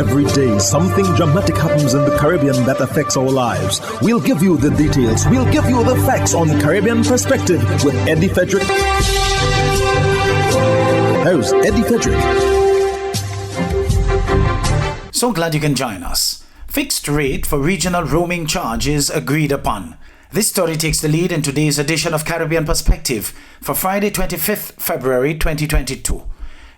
Every day, something dramatic happens in the Caribbean that affects our lives. We'll give you the details. We'll give you the facts on Caribbean Perspective with Eddie Frederick. Here's Eddie Frederick. So glad you can join us. Fixed rate for regional roaming charges agreed upon. This story takes the lead in today's edition of Caribbean Perspective for Friday, 25th February 2022.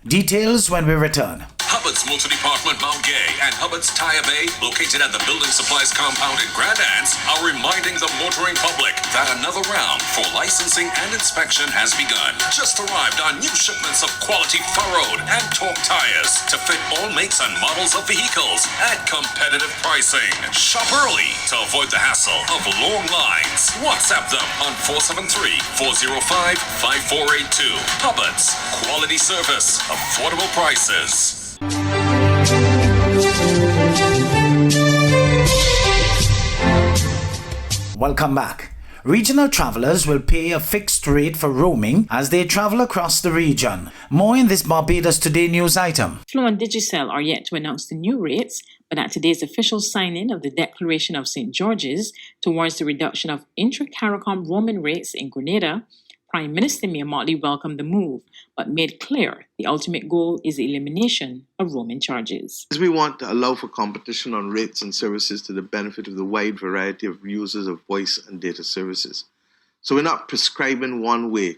Details when we return. Hubbard's Motor Department Mount Gay and Hubbard's Tire Bay, located at the Building Supplies Compound in Grand Anse, are reminding the motoring public that another round for licensing and inspection has begun. Just arrived on new shipments of quality furrowed and torque tires to fit all makes and models of vehicles at competitive pricing. Shop early to avoid the hassle of long lines. WhatsApp them on 473-405-5482. Hubbard's, quality service, affordable prices. Welcome back. Regional travelers will pay a fixed rate for roaming as they travel across the region. More in this Barbados Today news item. Flow and Digicel are yet to announce the new rates, but at today's official signing of the Declaration of St. George's towards the reduction of intra-CARICOM roaming rates in Grenada, Prime Minister Mia Mottley welcomed the move, but made clear the ultimate goal is the elimination of roaming charges. We want to allow for competition on rates and services to the benefit of the wide variety of users of voice and data services. So we're not prescribing one way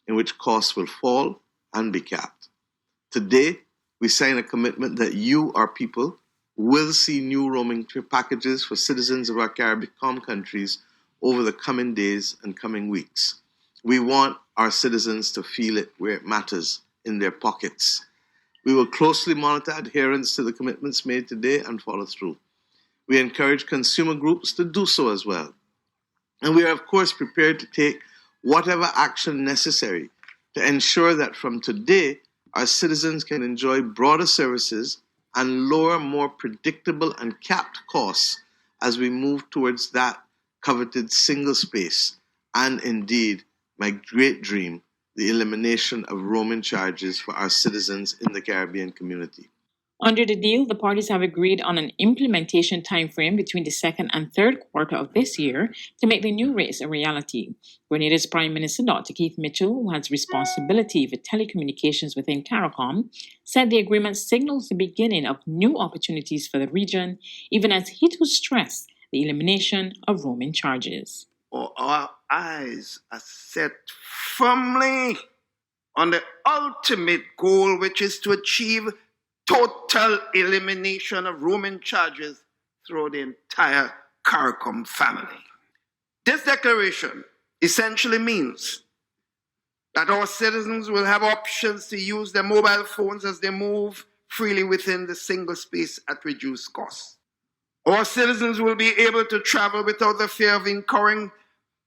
in which costs will fall and be capped. Today, we sign a commitment that you, our people, will see new roaming packages for citizens of our CARICOM countries over the coming days and coming weeks. We want our citizens to feel it where it matters, in their pockets. We will closely monitor adherence to the commitments made today and follow through. We encourage consumer groups to do so as well. And we are, of course, prepared to take whatever action necessary to ensure that from today, our citizens can enjoy broader services and lower, more predictable and capped costs as we move towards that coveted single space and, indeed, my great dream, the elimination of roaming charges for our citizens in the Caribbean community. Under the deal, the parties have agreed on an implementation timeframe between the second and third quarter of this year to make the new rates a reality. Grenada's Prime Minister, Dr. Keith Mitchell, who has responsibility for telecommunications within CARICOM, said the agreement signals the beginning of new opportunities for the region, even as he too stressed the elimination of roaming charges. Our eyes are set firmly on the ultimate goal, which is to achieve total elimination of roaming charges through the entire CARICOM family. This declaration essentially means that our citizens will have options to use their mobile phones as they move freely within the single space at reduced cost. Our citizens will be able to travel without the fear of incurring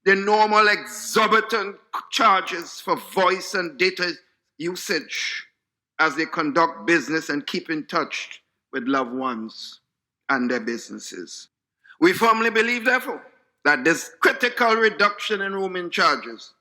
the normal exorbitant charges for voice and data usage as they conduct business and keep in touch with loved ones and their businesses. We firmly believe, therefore, that this critical reduction in roaming charges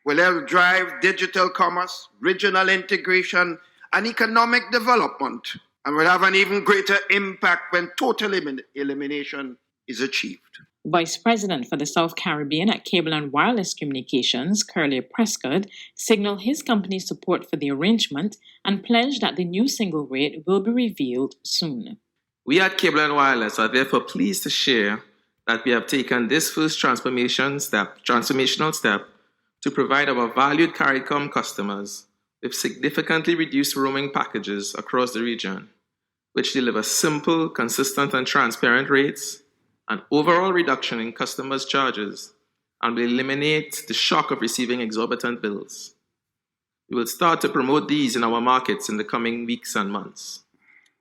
will help drive digital commerce, regional integration, and economic development, and will have an even greater impact when total elimination is achieved. Vice President for the South Caribbean at Cable and Wireless Communications, Curly Prescott, signaled his company's support for the arrangement and pledged that the new single rate will be revealed soon. We at Cable and Wireless are therefore pleased to share that we have taken this first transformational step to provide our valued CARICOM customers with significantly reduced roaming packages across the region, which deliver simple, consistent, and transparent rates, an overall reduction in customers' charges, and will eliminate the shock of receiving exorbitant bills. We will start to promote these in our markets in the coming weeks and months.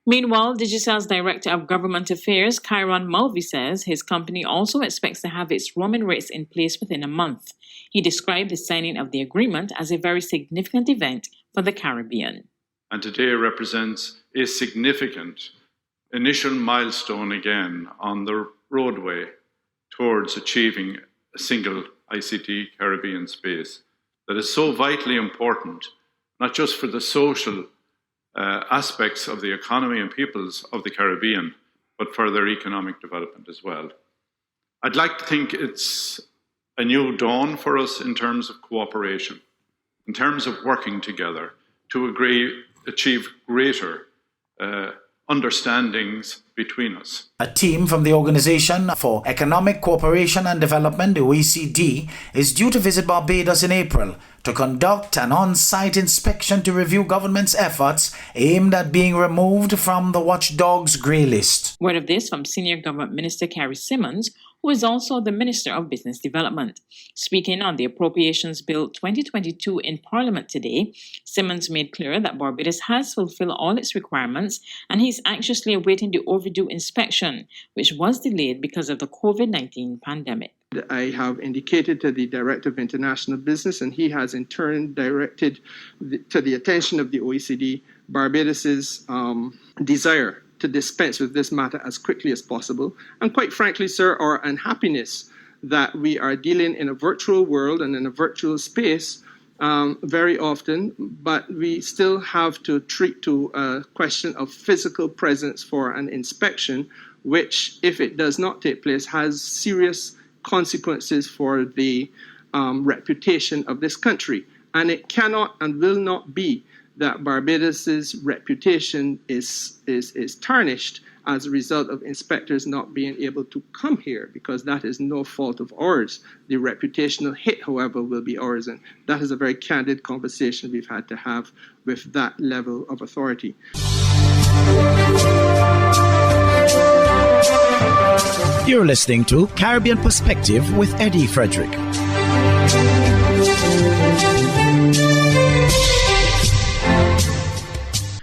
Meanwhile, Digicel's Director of Government Affairs, Kyron Mulvey, says his company also expects to have its roaming rates in place within a month. He described the signing of the agreement as a very significant event for the Caribbean. And today represents a significant initial milestone again on the roadway towards achieving a single ICT Caribbean space that is so vitally important, not just for the social aspects of the economy and peoples of the Caribbean, but for their economic development as well. I'd like to think it's a new dawn for us in terms of cooperation, in terms of working together to achieve greater understandings between us. A team from the Organization for Economic Cooperation and Development, the OECD, is due to visit Barbados in April to conduct an on-site inspection to review government's efforts aimed at being removed from the watchdog's grey list. Word of this from Senior Government Minister Carrie Simmons, who is also the Minister of Business Development. Speaking on the Appropriations Bill 2022 in Parliament today, Simmons made clear that Barbados has fulfilled all its requirements and he's anxiously awaiting the overdue inspection, which was delayed because of the COVID-19 pandemic. I have indicated to the Director of International Business, and he has in turn directed to the attention of the OECD Barbados's desire to dispense with this matter as quickly as possible. And quite frankly, sir, our unhappiness that we are dealing in a virtual world and in a virtual space very often, but we still have to treat to a question of physical presence for an inspection, which, if it does not take place, has serious consequences for the reputation of this country. And it cannot and will not be that Barbados's reputation is tarnished as a result of inspectors not being able to come here, because that is no fault of ours. The reputational hit, however, will be ours, and that is a very candid conversation we've had to have with that level of authority. You're listening to Caribbean Perspective with Eddie Frederick.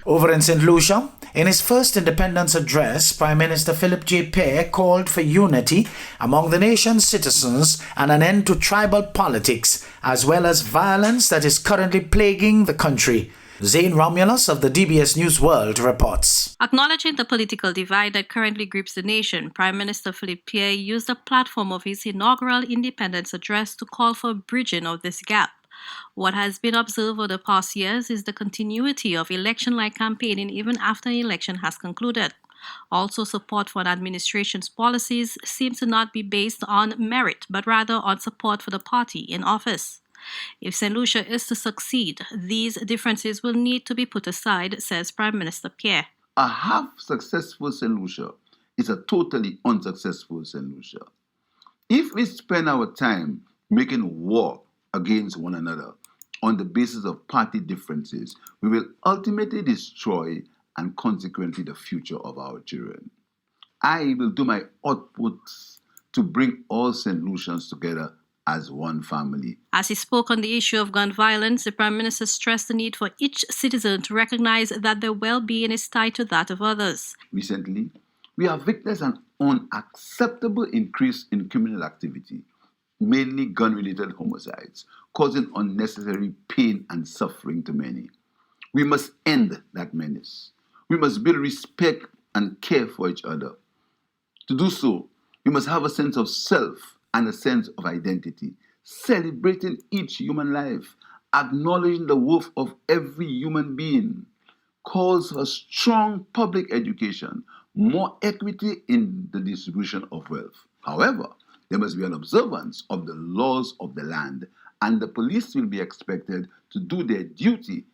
Over in St. Lucia, in his first independence address, Prime Minister Philip J. Pear called for unity among the nation's citizens and an end to tribal politics, as well as violence that is currently plaguing the country. Zane Romulus of the DBS News World reports. Acknowledging the political divide that currently grips the nation, Prime Minister Philip Pear used the platform of his inaugural independence address to call for bridging of this gap. What has been observed over the past years is the continuity of election-like campaigning even after an election has concluded. Also, support for an administration's policies seems to not be based on merit, but rather on support for the party in office. If St. Lucia is to succeed, these differences will need to be put aside, says Prime Minister Pear. A half-successful St. Lucia is a totally unsuccessful St. Lucia. If we spend our time making war against one another on the basis of party differences, we will ultimately destroy and consequently the future of our children. I will do my utmost to bring all St. Lucians together as one family. As he spoke on the issue of gun violence, the Prime Minister stressed the need for each citizen to recognize that their well-being is tied to that of others. Recently, we have witnessed an unacceptable increase in criminal activity, mainly gun-related homicides, causing unnecessary pain and suffering to many. We must end that menace. We must build respect and care for each other. To do so, we must have a sense of self and a sense of identity, celebrating each human life, acknowledging the worth of every human being, calls for strong public education, more equity in the distribution of wealth. However, there must be an observance of the laws of the land, and the police will be expected to do their duty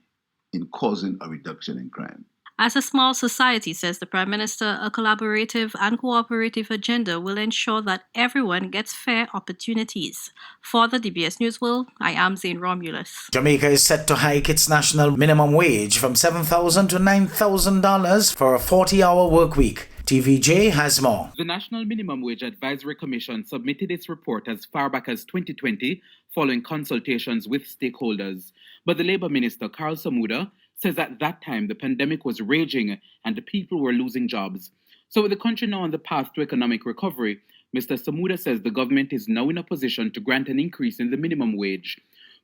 in causing a reduction in crime. As a small society, says the Prime Minister, a collaborative and cooperative agenda will ensure that everyone gets fair opportunities. For the DBS News World, I am Zane Romulus. Jamaica is set to hike its national minimum wage from $7,000 to $9,000 for a 40-hour work week. TVJ has more. The National Minimum Wage Advisory Commission submitted its report as far back as 2020 following consultations with stakeholders. But the Labour Minister, Carl Samuda, says at that time the pandemic was raging and the people were losing jobs. So with the country now on the path to economic recovery, Mr. Samuda says the government is now in a position to grant an increase in the minimum wage.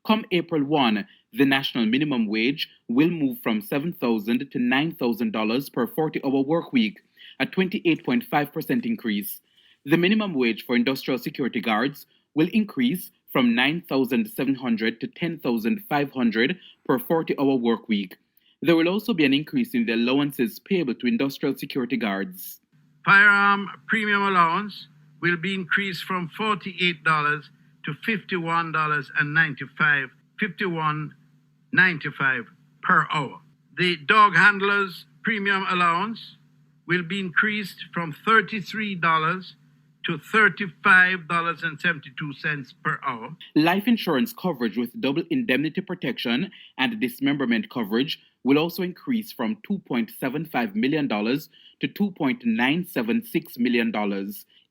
Come April 1, the national minimum wage will move from $7,000 to $9,000 per 40-hour work week, a 28.5% increase. The minimum wage for industrial security guards will increase from $9,700 to $10,500 per 40-hour work week. There will also be an increase in the allowances payable to industrial security guards. Firearm premium allowance will be increased from $48 to $51.95 per hour. The dog handlers premium allowance will be increased from $33 to $35.72 per hour. Life insurance coverage with double indemnity protection and dismemberment coverage will also increase from $2.75 million to $2.976 million.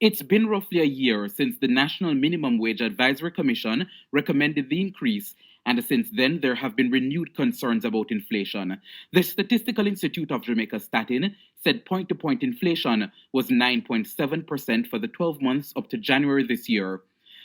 It's been roughly a year since the National Minimum Wage Advisory Commission recommended the increase, and since then there have been renewed concerns about inflation. The Statistical Institute of Jamaica Statin said point-to-point inflation was 9.7% for the 12 months up to January this year.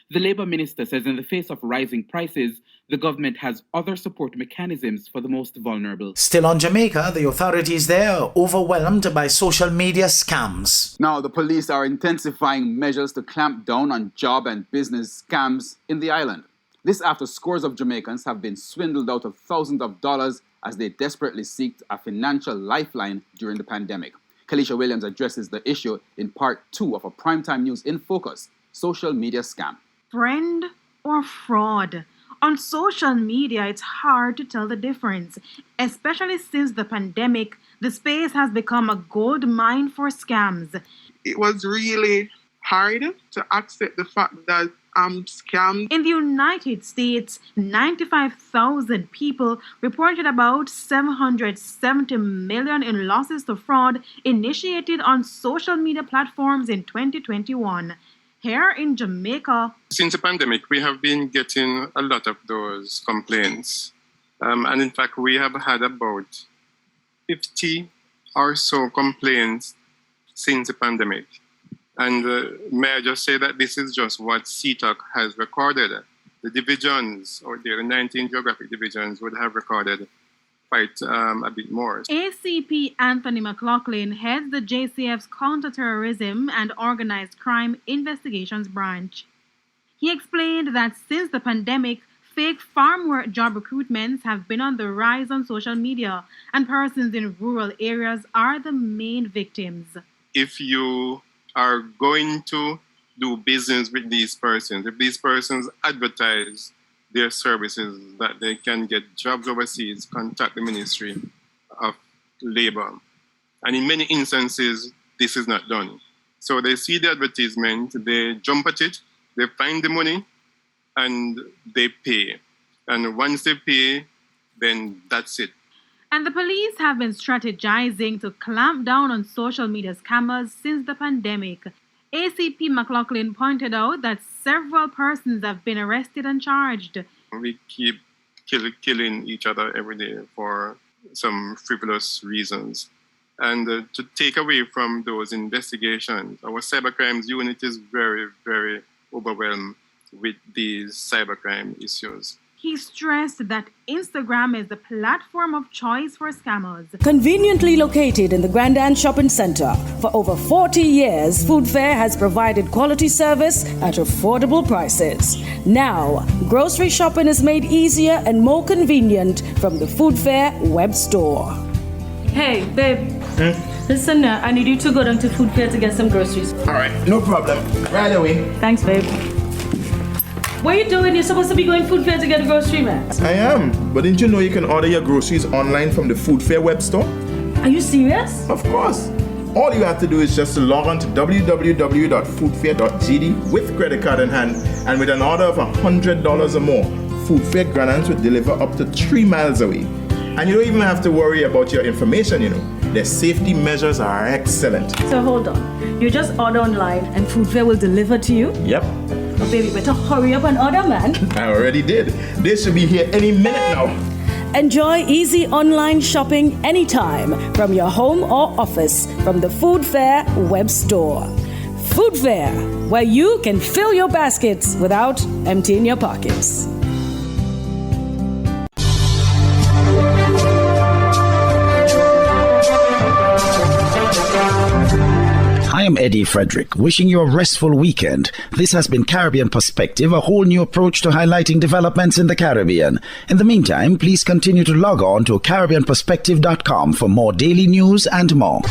The Labour Minister says in the face of rising prices, the government has other support mechanisms for the most vulnerable. Still on Jamaica, the authorities there are overwhelmed by social media scams. Now, the police are intensifying measures to clamp down on job and business scams in the island. This after scores of Jamaicans have been swindled out of thousands of dollars as they desperately seeked a financial lifeline during the pandemic. Kalisha Williams addresses the issue in part 2 of a Primetime News in Focus, social media scam. Friend or fraud? On social media, it's hard to tell the difference. Especially since the pandemic, the space has become a gold mine for scams. It was really hard to accept the fact that scams. In the United States, 95,000 people reported about $770 million in losses to fraud initiated on social media platforms in 2021. Here in Jamaica, since the pandemic, we have been getting a lot of those complaints. And in fact, we have had about 50 or so complaints since the pandemic. And may I just say that this is just what CTOC has recorded. The divisions, or the 19 geographic divisions, would have recorded quite a bit more. ACP Anthony McLaughlin heads the JCF's Counterterrorism and Organized Crime Investigations Branch. He explained that since the pandemic, fake farm work job recruitments have been on the rise on social media, and persons in rural areas are the main victims. If you are going to do business with these persons, if these persons advertise their services that they can get jobs overseas, contact the Ministry of Labor. And in many instances, this is not done. So they see the advertisement, they jump at it, they find the money, and they pay. And once they pay, then that's it. And the police have been strategizing to clamp down on social media scammers since the pandemic. ACP McLaughlin pointed out that several persons have been arrested and charged. We keep killing each other every day for some frivolous reasons. And to take away from those investigations, our cybercrimes unit is very, very overwhelmed with these cybercrime issues. He stressed that Instagram is the platform of choice for scammers. Conveniently located in the Grand Ann Shopping Center, for over 40 years, Food Fair has provided quality service at affordable prices. Now, grocery shopping is made easier and more convenient from the Food Fair web store. Hey, babe. Listen, I need you to go down to Food Fair to get some groceries. All right, no problem. Right away. Thanks, babe. What are you doing? You're supposed to be going Food Fair to get a grocery, man. I am, but didn't you know you can order your groceries online from the Food Fair web store? Are you serious? Of course. All you have to do is just to log on to www.foodfair.gd with credit card in hand, and with an order of $100 or more, Food Fair Grand Anse will deliver up to 3 miles away. And you don't even have to worry about your information, you know. Their safety measures are excellent. So hold on. You just order online and Food Fair will deliver to you? Yep. Oh, baby, better hurry up and order, man. I already did. They should be here any minute now. Enjoy easy online shopping anytime from your home or office from the Food Fair web store. Food Fair, where you can fill your baskets without emptying your pockets. Hi am Eddie Frederick, wishing you a restful weekend. This has been Caribbean Perspective, a whole new approach to highlighting developments in the Caribbean. In the meantime, please continue to log on to CaribbeanPerspective.com for more daily news and more.